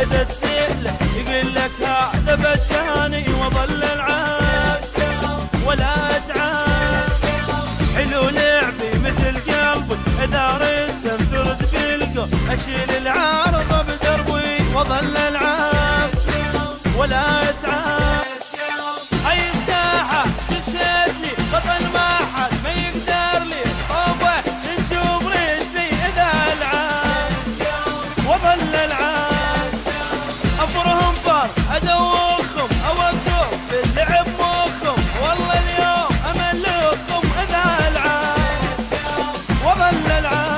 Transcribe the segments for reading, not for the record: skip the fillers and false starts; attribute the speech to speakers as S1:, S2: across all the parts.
S1: اذا تسأله يقول لك هذا بجاني وظل العاب ولا اتعاب. حلو لعبي مثل قلبي اذا ردت انفرد بالقلب، اشيل العارضه بدربي وظل العاب ولا اتعاب. هاي الساحه تشهدني بطل ما حد ما يقدر لي، طوبه تنشوف رجلي اذا العاب وظل العاب. افرهم فر ادوخهم اوقف باللعب مخهم، والله اليوم املخهم اذا العاب وظل العاب.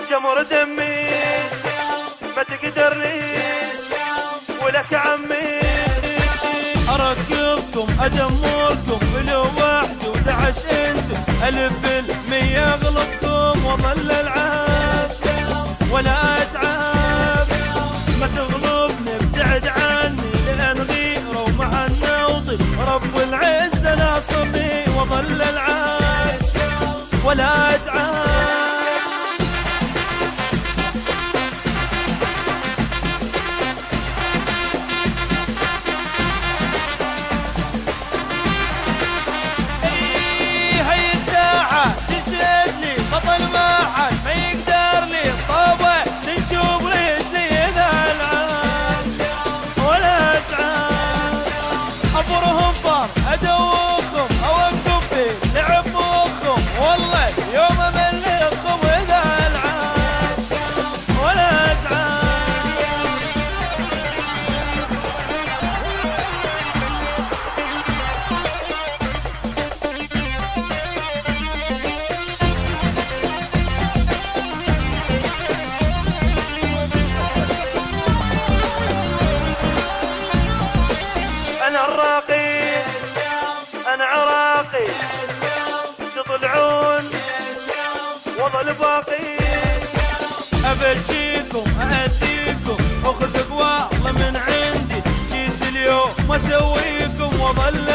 S1: جمر دمي ما تقدرني ولك عمي، اركبكم ادمركم ولو واحد ودعش انتم 1000% اغلبكم وظل العاب ولا اتعاب. ما تغلبني ابتعد عني لان غيره ومع النوضي رب العزه ناصرني وظل العاب ولا اتعاب. بطل ما حد ما يقدر لي، طوبه تنشوف رجلي اذا العاب ولا اتعاب. افرهم فر ادوخهم اوقف في لعب مخهم، والله يوم املخهم اذا العاب ولا اتعاب. أنا الراقي أنا عراقي تطلعون وظل باقي، أبجيكم أهديكم أخذ والله من عندي، جيس اليوم أسويكم وظل